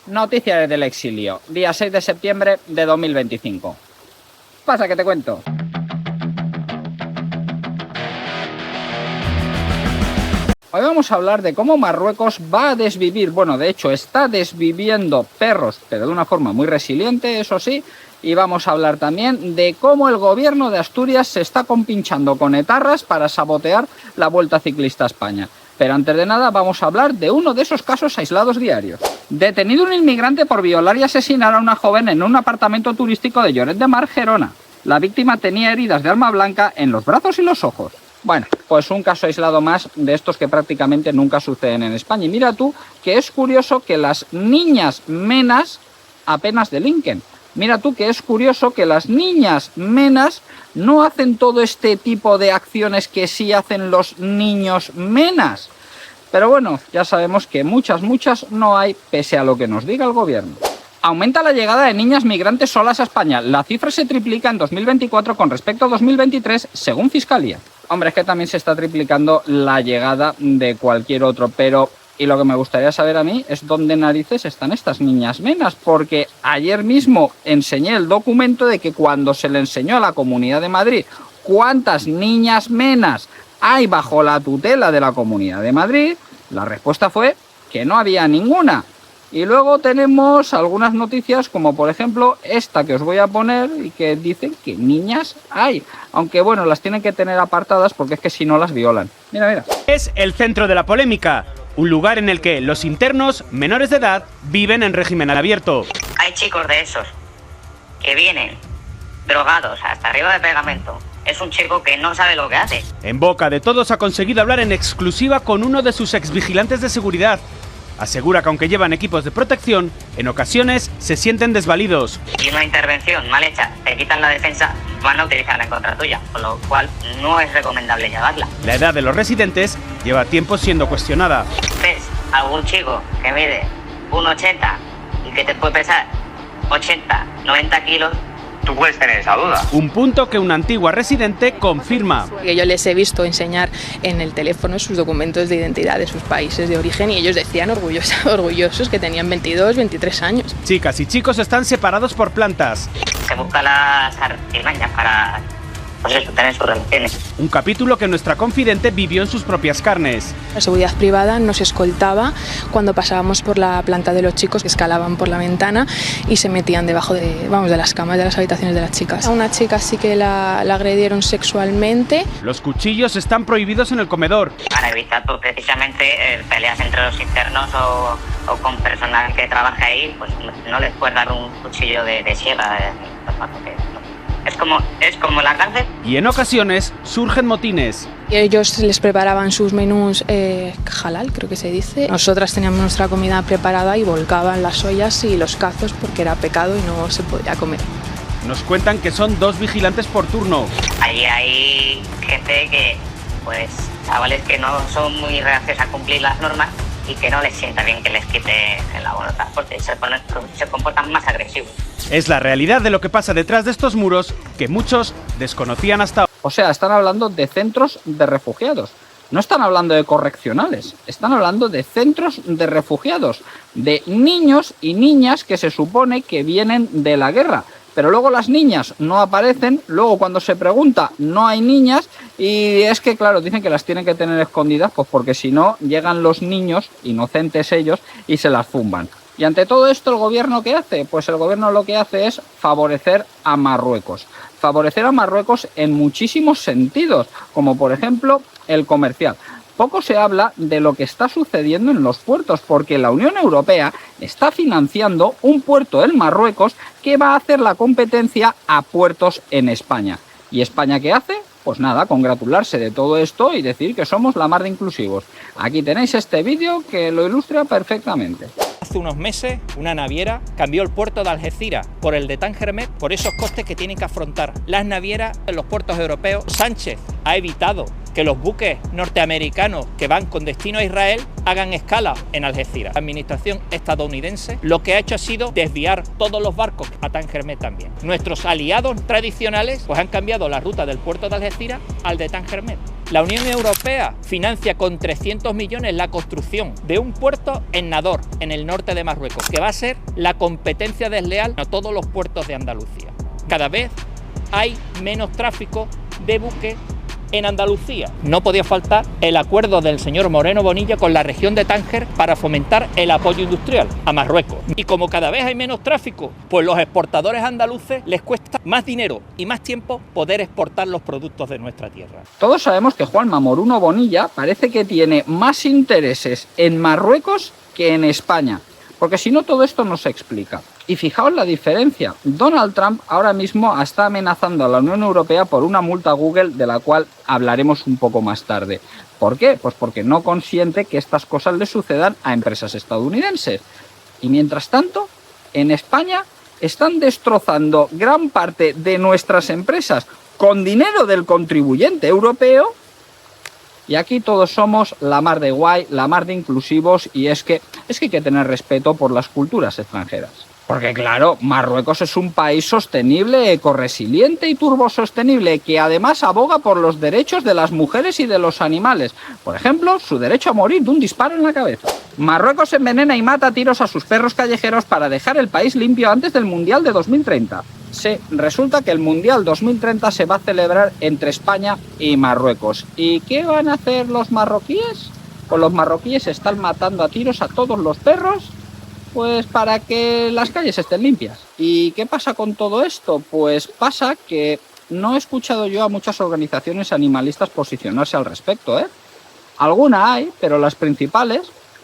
Noticias del exilio, día 6 de septiembre de 2025. Pasa que te cuento. Hoy vamos a hablar de cómo Marruecos va a desvivir, bueno, de hecho está desviviendo perros, pero de una forma muy resiliente, eso sí, y vamos a hablar también de cómo el gobierno de Asturias se está compinchando con etarras para sabotear la Vuelta Ciclista a España. Pero antes de nada vamos a hablar de uno de esos casos aislados diarios. Detenido un inmigrante por violar y asesinar a una joven en un apartamento turístico de Lloret de Mar, Gerona. La víctima tenía heridas de arma blanca en los brazos y los ojos. Bueno, pues un caso aislado más de estos que prácticamente nunca suceden en España. Y mira tú que es curioso que las niñas menas apenas delinquen. Mira tú que es curioso que las niñas menas no hacen todo este tipo de acciones que sí hacen los niños menas. Pero bueno, ya sabemos que muchas no hay, pese a lo que nos diga el gobierno. Aumenta la llegada de niñas migrantes solas a España. La cifra se triplica en 2024 con respecto a 2023, según Fiscalía. Hombre, es que también se está triplicando la llegada de cualquier otro, pero... Y lo que me gustaría saber a mí es dónde narices están estas niñas menas, porque ayer mismo enseñé el documento de que cuando se le enseñó a la Comunidad de Madrid cuántas niñas menas hay bajo la tutela de la Comunidad de Madrid, la respuesta fue que no había ninguna. Y luego tenemos algunas noticias como por ejemplo esta que os voy a poner y que dicen que niñas hay. Aunque bueno, las tienen que tener apartadas porque es que si no las violan. Mira, mira. Es el centro de la polémica. Un lugar en el que los internos menores de edad viven en régimen abierto. Hay chicos de esos que vienen drogados hasta arriba de pegamento. Es un chico que no sabe lo que hace. En boca de todos ha conseguido hablar en exclusiva con uno de sus exvigilantes de seguridad. Asegura que aunque llevan equipos de protección, en ocasiones se sienten desvalidos. Y una intervención mal hecha, te quitan la defensa, van a utilizarla en contra tuya, con lo cual no es recomendable llevarla. La edad de los residentes lleva tiempo siendo cuestionada. ¿Ves algún chico que mide 1,80 y que te puede pesar 80, 90 kilos? Tú puedes tener esa duda. Un punto que una antigua residente confirma. Yo les he visto enseñar en el teléfono sus documentos de identidad de sus países de origen y ellos decían orgullosos que tenían 22, 23 años. Chicas y chicos están separados por plantas. Se busca las artimañas para, pues eso, tener sus relaciones. Un capítulo que nuestra confidente vivió en sus propias carnes. La seguridad privada nos escoltaba cuando pasábamos por la planta de los chicos, que escalaban por la ventana y se metían debajo de las camas de las habitaciones de las chicas. A una chica sí que la agredieron sexualmente. Los cuchillos están prohibidos en el comedor. Para evitar pues, precisamente peleas entre los internos o con personal que trabaja ahí, pues no les puedes dar un cuchillo de siega. Es como la cárcel. Y en ocasiones surgen motines. Y ellos les preparaban sus menús halal, creo que se dice. Nosotras teníamos nuestra comida preparada y volcaban las ollas y los cazos porque era pecado y no se podía comer. Nos cuentan que son 2 vigilantes por turno. Allí hay gente que, pues, chavales que no son muy reacios a cumplir las normas y que no les sienta bien que les quite el abono de transporte y se comportan más agresivos. Es la realidad de lo que pasa detrás de estos muros que muchos desconocían hasta ahora. O sea, están hablando de centros de refugiados. No están hablando de correccionales, están hablando de centros de refugiados, de niños y niñas que se supone que vienen de la guerra. Pero luego las niñas no aparecen, luego cuando se pregunta no hay niñas y es que claro, dicen que las tienen que tener escondidas pues porque si no llegan los niños, inocentes ellos, y se las zumban. Y ante todo esto, ¿el gobierno qué hace? Pues el gobierno lo que hace es favorecer a Marruecos. Favorecer a Marruecos en muchísimos sentidos, como por ejemplo el comercial. Poco se habla de lo que está sucediendo en los puertos, porque la Unión Europea está financiando un puerto en Marruecos que va a hacer la competencia a puertos en España. ¿Y España qué hace? Pues nada, congratularse de todo esto y decir que somos la mar de inclusivos. Aquí tenéis este vídeo que lo ilustra perfectamente. Hace unos meses, una naviera cambió el puerto de Algeciras por el de Tangermet por esos costes que tienen que afrontar las navieras en los puertos europeos. Sánchez ha evitado que los buques norteamericanos que van con destino a Israel hagan escala en Algeciras. La administración estadounidense lo que ha hecho ha sido desviar todos los barcos a Tangermet también. Nuestros aliados tradicionales pues han cambiado la ruta del puerto de Algeciras al de Tangermet. La Unión Europea financia con 300 millones la construcción de un puerto en Nador, en el norte de Marruecos, que va a ser la competencia desleal a todos los puertos de Andalucía. Cada vez hay menos tráfico de buques en Andalucía. No podía faltar el acuerdo del señor Moreno Bonilla con la región de Tánger para fomentar el apoyo industrial a Marruecos. Y como cada vez hay menos tráfico, pues los exportadores andaluces les cuesta más dinero y más tiempo poder exportar los productos de nuestra tierra. Todos sabemos que Juanma Moreno Bonilla parece que tiene más intereses en Marruecos que en España, porque si no todo esto no se explica. Y fijaos la diferencia, Donald Trump ahora mismo está amenazando a la Unión Europea por una multa a Google, de la cual hablaremos un poco más tarde. ¿Por qué? Pues porque no consiente que estas cosas le sucedan a empresas estadounidenses. Y mientras tanto, en España están destrozando gran parte de nuestras empresas con dinero del contribuyente europeo. Y aquí todos somos la mar de guay, la mar de inclusivos, y es que hay que tener respeto por las culturas extranjeras. Porque claro, Marruecos es un país sostenible, ecorresiliente y turbosostenible, que además aboga por los derechos de las mujeres y de los animales. Por ejemplo, su derecho a morir de un disparo en la cabeza. Marruecos envenena y mata a tiros a sus perros callejeros para dejar el país limpio antes del Mundial de 2030. Sí, resulta que el Mundial 2030 se va a celebrar entre España y Marruecos. ¿Y qué van a hacer los marroquíes? Pues los marroquíes están matando a tiros a todos los perros, pues para que las calles estén limpias. ¿Y qué pasa con todo esto? Pues pasa que no he escuchado yo a muchas organizaciones animalistas posicionarse al respecto, ¿eh? Alguna hay, pero las principales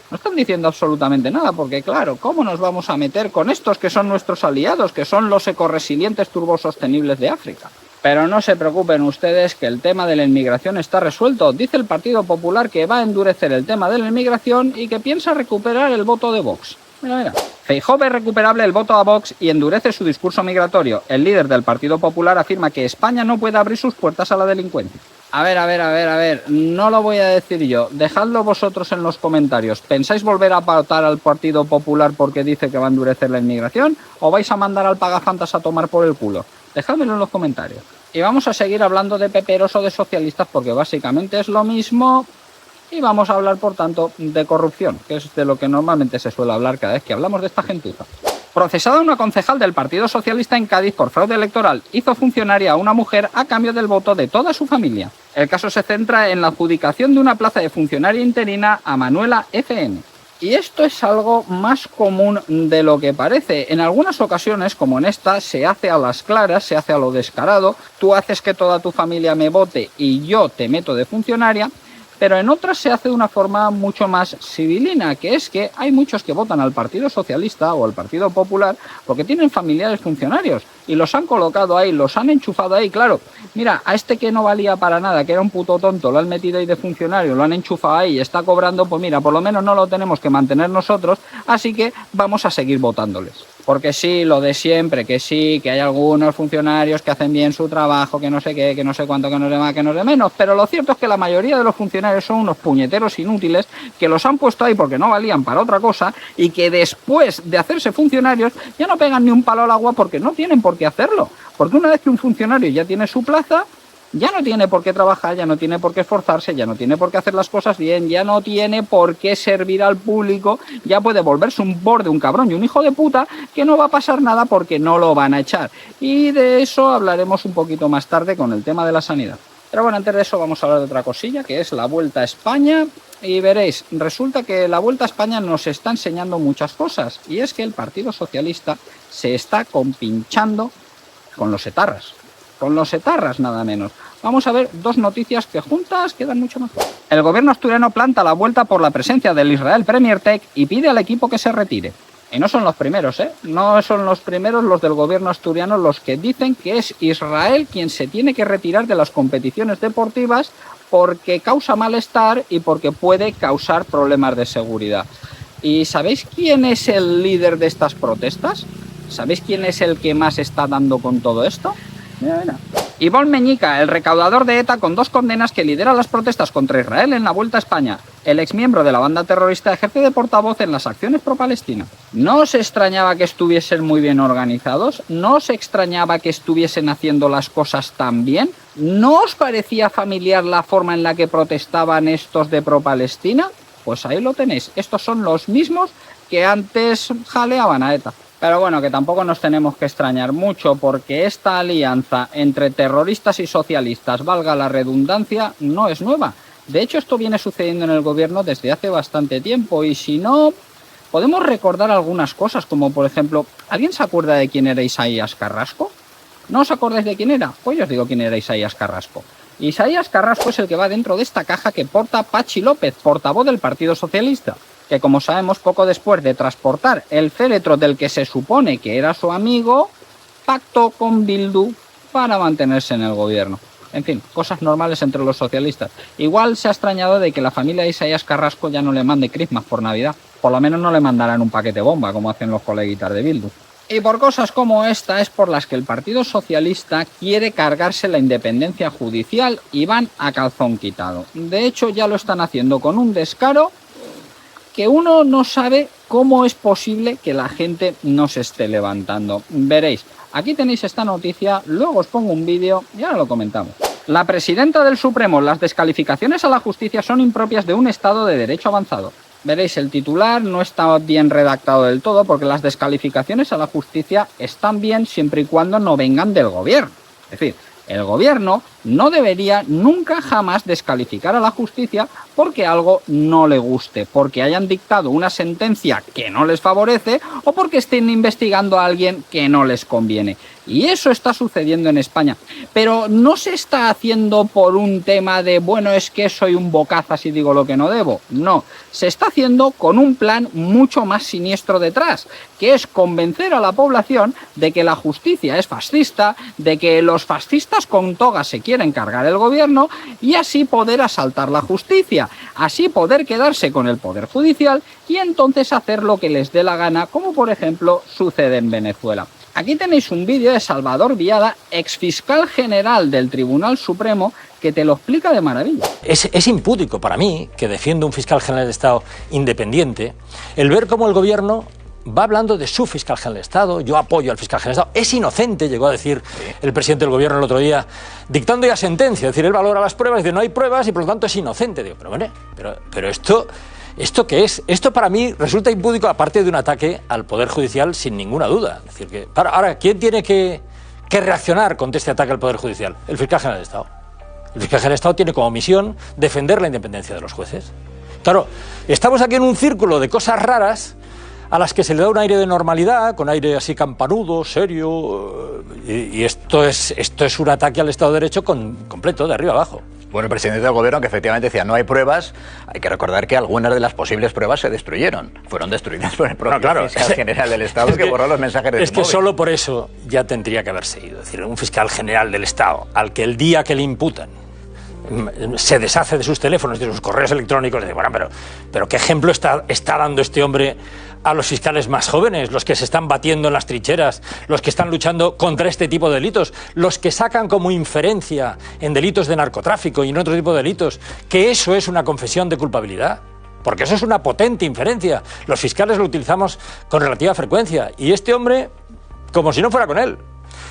no están diciendo absolutamente nada, porque claro, ¿cómo nos vamos a meter con estos que son nuestros aliados, que son los ecorresilientes turbosostenibles de África? Pero no se preocupen ustedes, que el tema de la inmigración está resuelto. Dice el Partido Popular que va a endurecer el tema de la inmigración y que piensa recuperar el voto de Vox. Mira. Feijóo ve recuperable el voto a Vox y endurece su discurso migratorio. El líder del Partido Popular afirma que España no puede abrir sus puertas a la delincuencia. A ver, no lo voy a decir yo. Dejadlo vosotros en los comentarios. ¿Pensáis volver a pautar al Partido Popular porque dice que va a endurecer la inmigración? ¿O vais a mandar al pagafantas a tomar por el culo? Dejádmelo en los comentarios. Y vamos a seguir hablando de peperos o de socialistas, porque básicamente es lo mismo. Y vamos a hablar, por tanto, de corrupción, que es de lo que normalmente se suele hablar cada vez que hablamos de esta gentuza. Procesada una concejal del Partido Socialista en Cádiz por fraude electoral, hizo funcionaria a una mujer a cambio del voto de toda su familia. El caso se centra en la adjudicación de una plaza de funcionaria interina a Manuela FN. Y esto es algo más común de lo que parece. En algunas ocasiones, como en esta, se hace a las claras, se hace a lo descarado. Tú haces que toda tu familia me vote y yo te meto de funcionaria. Pero en otras se hace de una forma mucho más civilina, que es que hay muchos que votan al Partido Socialista o al Partido Popular porque tienen familiares funcionarios y los han colocado ahí, los han enchufado ahí. Claro, mira, a este que no valía para nada, que era un puto tonto, lo han metido ahí de funcionario, lo han enchufado ahí y está cobrando, pues mira, por lo menos no lo tenemos que mantener nosotros, así que vamos a seguir votándoles. Porque sí, lo de siempre, que sí, que hay algunos funcionarios que hacen bien su trabajo, que no sé qué, que no sé cuánto, que no sé más, que no sé menos, pero lo cierto es que la mayoría de los funcionarios son unos puñeteros inútiles que los han puesto ahí porque no valían para otra cosa y que después de hacerse funcionarios ya no pegan ni un palo al agua porque no tienen por qué hacerlo. Porque una vez que un funcionario ya tiene su plaza, ya no tiene por qué trabajar, ya no tiene por qué esforzarse, ya no tiene por qué hacer las cosas bien, ya no tiene por qué servir al público, ya puede volverse un borde, un cabrón y un hijo de puta, que no va a pasar nada porque no lo van a echar. Y de eso hablaremos un poquito más tarde con el tema de la sanidad. Pero bueno, antes de eso vamos a hablar de otra cosilla, que es la Vuelta a España. Y veréis, resulta que la Vuelta a España nos está enseñando muchas cosas, y es que el Partido Socialista se está compinchando con los etarras. Con los etarras, nada menos. Vamos a ver dos noticias que juntas quedan mucho mejor. El gobierno asturiano planta la vuelta por la presencia del Israel Premier Tech y pide al equipo que se retire. Y no son los primeros, ¿eh? No son los primeros los del gobierno asturiano los que dicen que es Israel quien se tiene que retirar de las competiciones deportivas porque causa malestar y porque puede causar problemas de seguridad. ¿Y sabéis quién es el líder de estas protestas? ¿Sabéis quién es el que más está dando con todo esto? Mira. Ivón Meñica, el recaudador de ETA con 2 condenas, que lidera las protestas contra Israel en la Vuelta a España. El exmiembro de la banda terrorista ejerce de portavoz en las acciones pro-Palestina. ¿No os extrañaba que estuviesen muy bien organizados? ¿No os extrañaba que estuviesen haciendo las cosas tan bien? ¿No os parecía familiar la forma en la que protestaban estos de pro-Palestina? Pues ahí lo tenéis. Estos son los mismos que antes jaleaban a ETA. Pero bueno, que tampoco nos tenemos que extrañar mucho, porque esta alianza entre terroristas y socialistas, valga la redundancia, no es nueva. De hecho, esto viene sucediendo en el gobierno desde hace bastante tiempo, y si no, podemos recordar algunas cosas, como por ejemplo, ¿alguien se acuerda de quién era Isaías Carrasco? ¿No os acordáis de quién era? Pues yo os digo quién era Isaías Carrasco. Isaías Carrasco es el que va dentro de esta caja que porta Patxi López, portavoz del Partido Socialista, que como sabemos, poco después de transportar el féretro del que se supone que era su amigo, pactó con Bildu para mantenerse en el gobierno. En fin, cosas normales entre los socialistas. Igual se ha extrañado de que la familia de Isaías Carrasco ya no le mande Christmas por Navidad. Por lo menos no le mandarán un paquete bomba, como hacen los coleguitas de Bildu. Y por cosas como esta es por las que el Partido Socialista quiere cargarse la independencia judicial y van a calzón quitado. De hecho, ya lo están haciendo con un descaro que uno no sabe cómo es posible que la gente no se esté levantando. Veréis, aquí tenéis esta noticia, luego os pongo un vídeo y ahora lo comentamos. La presidenta del Supremo: las descalificaciones a la justicia son impropias de un Estado de derecho avanzado. Veréis, el titular no está bien redactado del todo, porque las descalificaciones a la justicia están bien siempre y cuando no vengan del gobierno. Es decir, el gobierno no debería nunca jamás descalificar a la justicia porque algo no le guste, porque hayan dictado una sentencia que no les favorece o porque estén investigando a alguien que no les conviene. Y eso está sucediendo en España. Pero no se está haciendo por un tema de, bueno, es que soy un bocazas y digo lo que no debo. No, se está haciendo con un plan mucho más siniestro detrás, que es convencer a la población de que la justicia es fascista, de que los fascistas con toga se quieren cargar el gobierno y así poder asaltar la justicia, así poder quedarse con el poder judicial y entonces hacer lo que les dé la gana, como por ejemplo sucede en Venezuela. Aquí tenéis un vídeo de Salvador Viada, exfiscal general del Tribunal Supremo, que te lo explica de maravilla. Es impúdico para mí, que defiendo un fiscal general de Estado independiente, el ver cómo el gobierno va hablando de su fiscal general de Estado, yo apoyo al fiscal general de Estado, es inocente, llegó a decir el presidente del gobierno el otro día, dictando ya sentencia, es decir, él valora las pruebas, dice no hay pruebas y por lo tanto es inocente. Digo, pero bueno, pero ¿esto qué es? Esto para mí resulta impúdico, aparte de un ataque al Poder Judicial sin ninguna duda. Es decir, que ahora, ¿quién tiene que reaccionar contra este ataque al Poder Judicial? El fiscal general de Estado. El fiscal general de Estado tiene como misión defender la independencia de los jueces. Claro, estamos aquí en un círculo de cosas raras a las que se le da un aire de normalidad, con aire así campanudo, serio, y esto es un ataque al Estado de Derecho completo, de arriba abajo. Bueno, el presidente del gobierno que efectivamente decía no hay pruebas, hay que recordar que algunas de las posibles pruebas se destruyeron. Fueron destruidas por el propio fiscal general del Estado que borró los mensajes de su móvil. Solo por eso ya tendría que haberse ido. Es decir, un fiscal general del Estado al que el día que le imputan se deshace de sus teléfonos, de sus correos electrónicos, dice, bueno, pero ¿qué ejemplo está dando este hombre a los fiscales más jóvenes, los que se están batiendo en las trincheras, los que están luchando contra este tipo de delitos, los que sacan como inferencia en delitos de narcotráfico y en otro tipo de delitos, que eso es una confesión de culpabilidad? Porque eso es una potente inferencia. Los fiscales lo utilizamos con relativa frecuencia. Y este hombre, como si no fuera con él.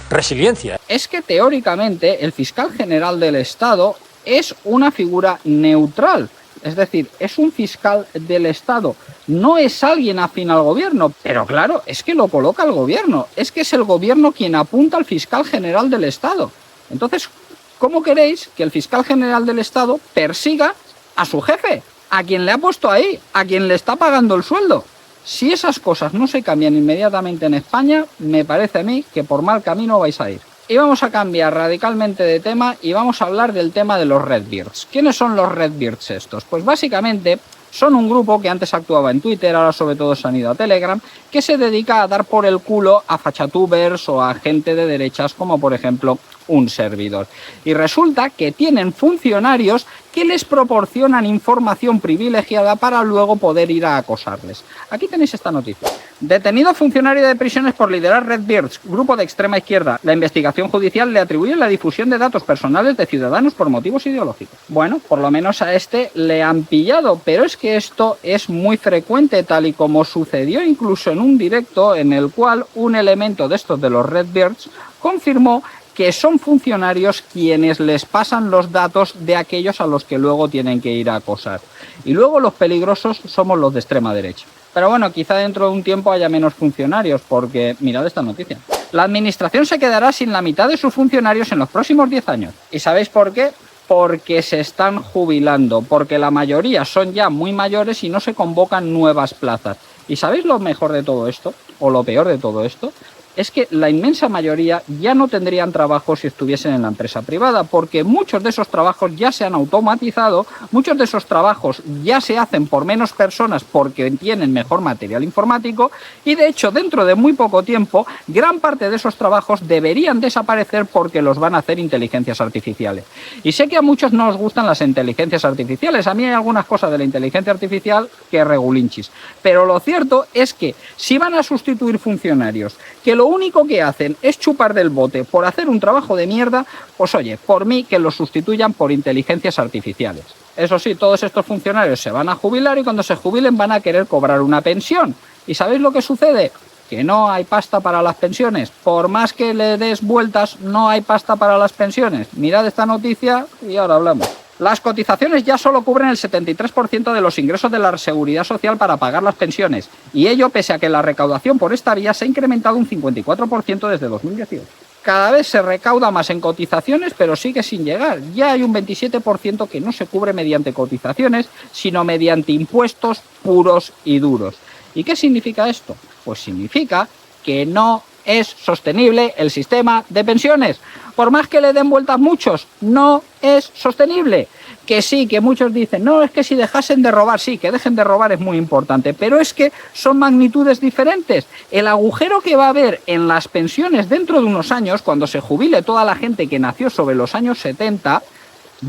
Resiliencia. Es que teóricamente el fiscal general del Estado es una figura neutral. Es decir, es un fiscal del Estado, no es alguien afín al gobierno, pero claro, es que lo coloca el gobierno, es que es el gobierno quien apunta al fiscal general del Estado. Entonces, ¿cómo queréis que el fiscal general del Estado persiga a su jefe, a quien le ha puesto ahí, a quien le está pagando el sueldo? Si esas cosas no se cambian inmediatamente en España, me parece a mí que por mal camino vais a ir. Y vamos a cambiar radicalmente de tema y vamos a hablar del tema de los Redbeards. ¿Quiénes son los Redbeards estos? Pues básicamente son un grupo que antes actuaba en Twitter, ahora sobre todo se han ido a Telegram, que se dedica a dar por el culo a fachatubers o a gente de derechas como por ejemplo un servidor. Y resulta que tienen funcionarios que les proporcionan información privilegiada para luego poder ir a acosarles. Aquí tenéis esta noticia. Detenido funcionario de prisiones por liderar Redbeards, grupo de extrema izquierda. La investigación judicial le atribuye la difusión de datos personales de ciudadanos por motivos ideológicos. Bueno, por lo menos a este le han pillado, pero es que esto es muy frecuente, tal y como sucedió incluso en un directo en el cual un elemento de estos de los Redbeards confirmó que son funcionarios quienes les pasan los datos de aquellos a los que luego tienen que ir a acosar. Y luego los peligrosos somos los de extrema derecha. Pero bueno, quizá dentro de un tiempo haya menos funcionarios, porque mirad esta noticia. La administración se quedará sin la mitad de sus funcionarios en los próximos 10 años. ¿Y sabéis por qué? Porque se están jubilando, porque la mayoría son ya muy mayores y no se convocan nuevas plazas. ¿Y sabéis lo mejor de todo esto? O lo peor de todo esto, es que la inmensa mayoría ya no tendrían trabajo si estuviesen en la empresa privada, porque muchos de esos trabajos ya se han automatizado, muchos de esos trabajos ya se hacen por menos personas porque tienen mejor material informático y de hecho dentro de muy poco tiempo gran parte de esos trabajos deberían desaparecer porque los van a hacer inteligencias artificiales. Y sé que a muchos no os gustan las inteligencias artificiales, a mí hay algunas cosas de la inteligencia artificial que regulinchis, pero lo cierto es que si van a sustituir funcionarios que lo único que hacen es chupar del bote por hacer un trabajo de mierda, pues oye, por mí que los sustituyan por inteligencias artificiales. Eso sí, todos estos funcionarios se van a jubilar y cuando se jubilen van a querer cobrar una pensión. ¿Y sabéis lo que sucede? Que no hay pasta para las pensiones. Por más que le des vueltas, no hay pasta para las pensiones. Mirad esta noticia y ahora hablamos. Las cotizaciones ya solo cubren el 73% de los ingresos de la Seguridad Social para pagar las pensiones, y ello pese a que la recaudación por esta vía se ha incrementado un 54% desde 2018. Cada vez se recauda más en cotizaciones, pero sigue sin llegar. Ya hay un 27% que no se cubre mediante cotizaciones, sino mediante impuestos puros y duros. ¿Y qué significa esto? Pues significa que no es sostenible el sistema de pensiones. Por más que le den vueltas muchos, no es sostenible. Que sí, que muchos dicen, no, es que si dejasen de robar, sí, que dejen de robar es muy importante, pero es que son magnitudes diferentes. El agujero que va a haber en las pensiones dentro de unos años, cuando se jubile toda la gente que nació sobre los años 70,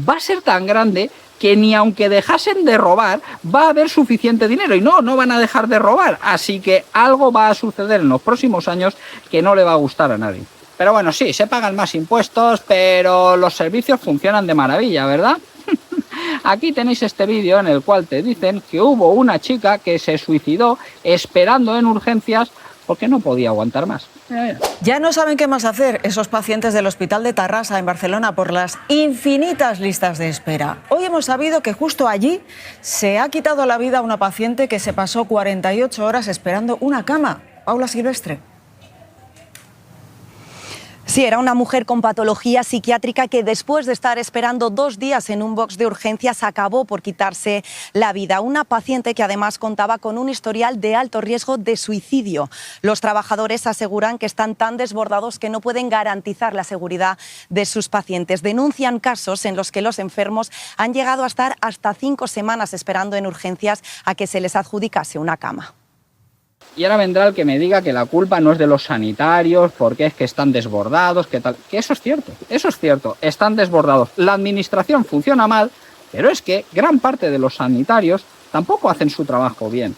va a ser tan grande que ni aunque dejasen de robar va a haber suficiente dinero y no van a dejar de robar, así que algo va a suceder en los próximos años que no le va a gustar a nadie. Pero bueno, sí, se pagan más impuestos, pero los servicios funcionan de maravilla, ¿verdad? Aquí tenéis este vídeo en el cual te dicen que hubo una chica que se suicidó esperando en urgencias porque no podía aguantar más. Ya no saben qué más hacer esos pacientes del Hospital de Tarrasa en Barcelona por las infinitas listas de espera. Hoy hemos sabido que justo allí se ha quitado la vida a una paciente que se pasó 48 horas esperando una cama. Paula Silvestre. Sí, era una mujer con patología psiquiátrica que después de estar esperando 2 días en un box de urgencias acabó por quitarse la vida. Una paciente que además contaba con un historial de alto riesgo de suicidio. Los trabajadores aseguran que están tan desbordados que no pueden garantizar la seguridad de sus pacientes. Denuncian casos en los que los enfermos han llegado a estar hasta 5 semanas esperando en urgencias a que se les adjudicase una cama. Y ahora vendrá el que me diga que la culpa no es de los sanitarios, porque es que están desbordados, que tal. Que eso es cierto, están desbordados. La administración funciona mal, pero es que gran parte de los sanitarios tampoco hacen su trabajo bien.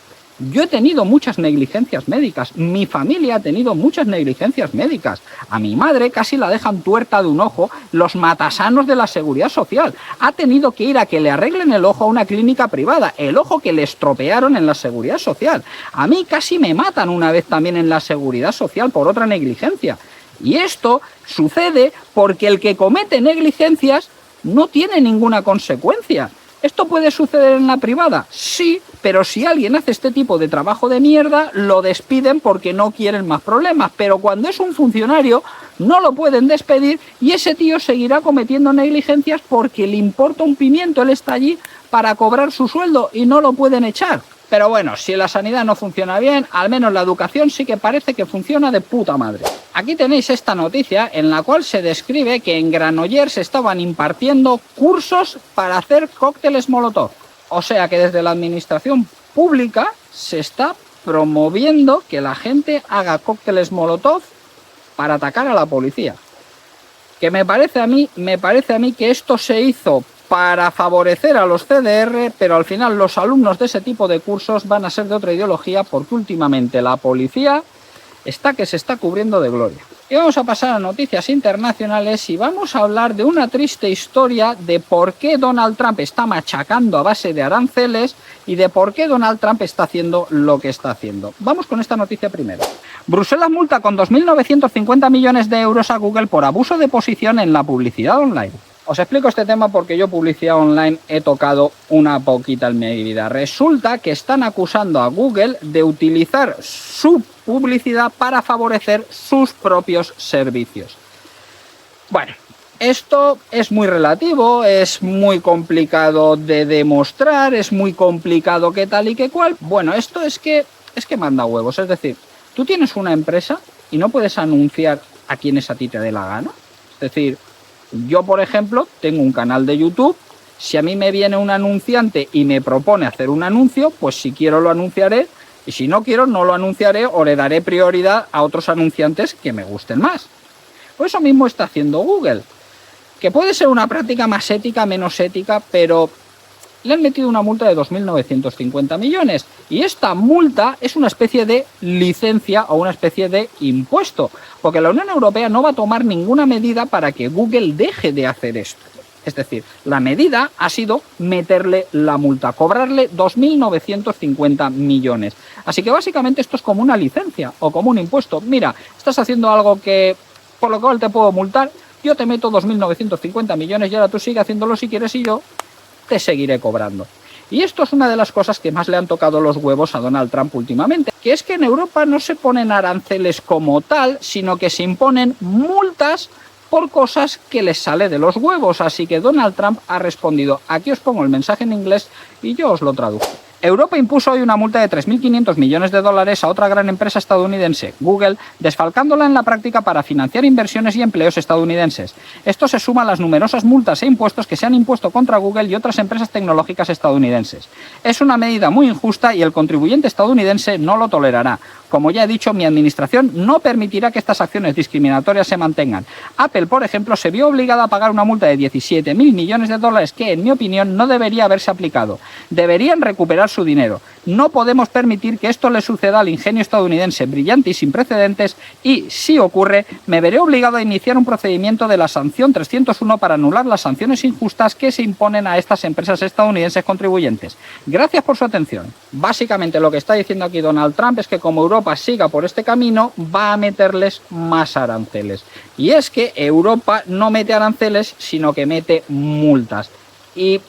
Yo he tenido muchas negligencias médicas, mi familia ha tenido muchas negligencias médicas. A mi madre casi la dejan tuerta de un ojo los matasanos de la Seguridad Social. Ha tenido que ir a que le arreglen el ojo a una clínica privada, el ojo que le estropearon en la Seguridad Social. A mí casi me matan una vez también en la Seguridad Social por otra negligencia. Y esto sucede porque el que comete negligencias no tiene ninguna consecuencia. ¿Esto puede suceder en la privada? Sí, pero si alguien hace este tipo de trabajo de mierda, lo despiden porque no quieren más problemas. Pero cuando es un funcionario, no lo pueden despedir y ese tío seguirá cometiendo negligencias porque le importa un pimiento. Él está allí para cobrar su sueldo y no lo pueden echar. Pero bueno, si la sanidad no funciona bien, al menos la educación sí que parece que funciona de puta madre. Aquí tenéis esta noticia en la cual se describe que en Granollers se estaban impartiendo cursos para hacer cócteles Molotov. O sea que desde la administración pública se está promoviendo que la gente haga cócteles Molotov para atacar a la policía. Que me parece a mí que esto se hizo para favorecer a los CDR, pero al final los alumnos de ese tipo de cursos van a ser de otra ideología porque últimamente la policía se está cubriendo de gloria. Y vamos a pasar a noticias internacionales y vamos a hablar de una triste historia de por qué Donald Trump está machacando a base de aranceles y de por qué Donald Trump está haciendo lo que está haciendo. Vamos con esta noticia primero. Bruselas multa con 2.950 millones de euros a Google por abuso de posición en la publicidad online. Os explico este tema porque yo publicidad online he tocado una poquita en mi vida. Resulta que están acusando a Google de utilizar su publicidad para favorecer sus propios servicios. Bueno, esto es muy relativo, es muy complicado de demostrar, es muy complicado que tal y que cual. Bueno, esto es que manda huevos, es decir, tú tienes una empresa y no puedes anunciar a quienes a ti te dé la gana. Es decir, yo, por ejemplo, tengo un canal de YouTube. Si a mí me viene un anunciante y me propone hacer un anuncio, pues si quiero lo anunciaré, y si no quiero no lo anunciaré o le daré prioridad a otros anunciantes que me gusten más. Pues eso mismo está haciendo Google, que puede ser una práctica más ética, menos ética, pero le han metido una multa de 2.950 millones. Y esta multa es una especie de licencia o una especie de impuesto, porque la Unión Europea no va a tomar ninguna medida para que Google deje de hacer esto. Es decir, la medida ha sido meterle la multa, cobrarle 2.950 millones. Así que básicamente esto es como una licencia o como un impuesto. Mira, estás haciendo algo que por lo cual te puedo multar, yo te meto 2.950 millones y ahora tú sigue haciéndolo si quieres y yo te seguiré cobrando. Y esto es una de las cosas que más le han tocado los huevos a Donald Trump últimamente, que es que en Europa no se ponen aranceles como tal, sino que se imponen multas por cosas que les sale de los huevos. Así que Donald Trump ha respondido. Aquí os pongo el mensaje en inglés y yo os lo traduzco. Europa impuso hoy una multa de 3.500 millones de dólares a otra gran empresa estadounidense, Google, desfalcándola en la práctica para financiar inversiones y empleos estadounidenses. Esto se suma a las numerosas multas e impuestos que se han impuesto contra Google y otras empresas tecnológicas estadounidenses. Es una medida muy injusta y el contribuyente estadounidense no lo tolerará. Como ya he dicho, mi administración no permitirá que estas acciones discriminatorias se mantengan. Apple, por ejemplo, se vio obligada a pagar una multa de 17.000 millones de dólares que, en mi opinión, no debería haberse aplicado. Deberían recuperar su dinero. No podemos permitir que esto le suceda al ingenio estadounidense, brillante y sin precedentes, y, si ocurre, me veré obligado a iniciar un procedimiento de la sanción 301 para anular las sanciones injustas que se imponen a estas empresas estadounidenses contribuyentes. Gracias por su atención. Básicamente lo que está diciendo aquí Donald Trump es que como Europa siga por este camino, va a meterles más aranceles. Y es que Europa no mete aranceles, sino que mete multas. Y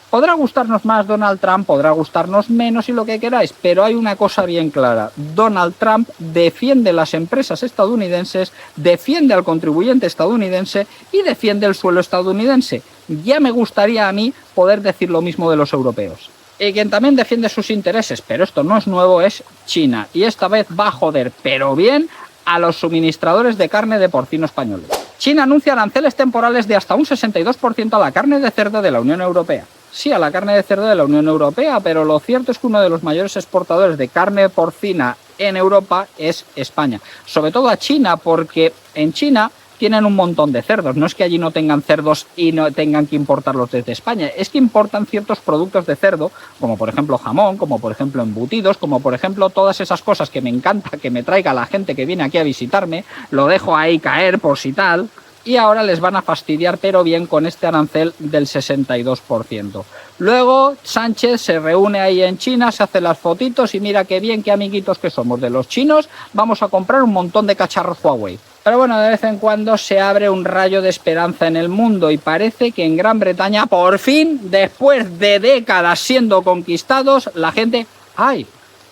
podrá gustarnos más Donald Trump, podrá gustarnos menos y lo que queráis, pero hay una cosa bien clara. Donald Trump defiende las empresas estadounidenses, defiende al contribuyente estadounidense y defiende el suelo estadounidense. Ya me gustaría a mí poder decir lo mismo de los europeos. Y quien también defiende sus intereses, pero esto no es nuevo, es China. Y esta vez va a joder, pero bien, a los suministradores de carne de porcino españoles. China anuncia aranceles temporales de hasta un 62% a la carne de cerdo de la Unión Europea. Sí, a la carne de cerdo de la Unión Europea, pero lo cierto es que uno de los mayores exportadores de carne porcina en Europa es España. Sobre todo a China, porque en China tienen un montón de cerdos. No es que allí no tengan cerdos y no tengan que importarlos desde España, es que importan ciertos productos de cerdo, como por ejemplo jamón, como por ejemplo embutidos, como por ejemplo todas esas cosas que me encanta que me traiga la gente que viene aquí a visitarme. Lo dejo ahí caer por si tal. Y ahora les van a fastidiar, pero bien, con este arancel del 62%. Luego Sánchez se reúne ahí en China, se hace las fotitos y mira qué bien, qué amiguitos que somos de los chinos, vamos a comprar un montón de cacharros Huawei. Pero bueno, de vez en cuando se abre un rayo de esperanza en el mundo y parece que en Gran Bretaña, por fin, después de décadas siendo conquistados, la gente... ¡Ay!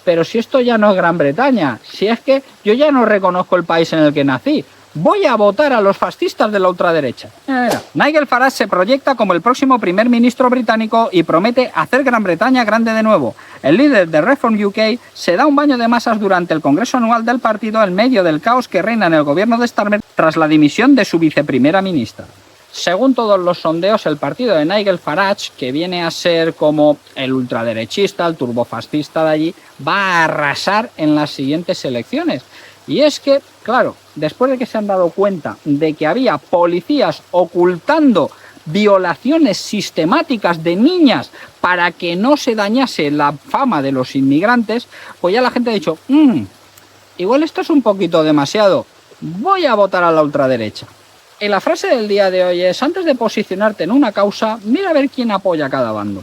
Pero si esto ya no es Gran Bretaña, si es que yo ya no reconozco el país en el que nací. Voy a votar a los fascistas de la ultraderecha. Nigel Farage se proyecta como el próximo primer ministro británico y promete hacer Gran Bretaña grande de nuevo. El líder de Reform UK se da un baño de masas durante el congreso anual del partido en medio del caos que reina en el gobierno de Starmer tras la dimisión de su viceprimera ministra. Según todos los sondeos, el partido de Nigel Farage, que viene a ser como el ultraderechista, el turbofascista de allí, va a arrasar en las siguientes elecciones. Y es que, claro, después de que se han dado cuenta de que había policías ocultando violaciones sistemáticas de niñas para que no se dañase la fama de los inmigrantes, pues ya la gente ha dicho, igual esto es un poquito demasiado, voy a votar a la ultraderecha. Y la frase del día de hoy es, antes de posicionarte en una causa, mira a ver quién apoya a cada bando.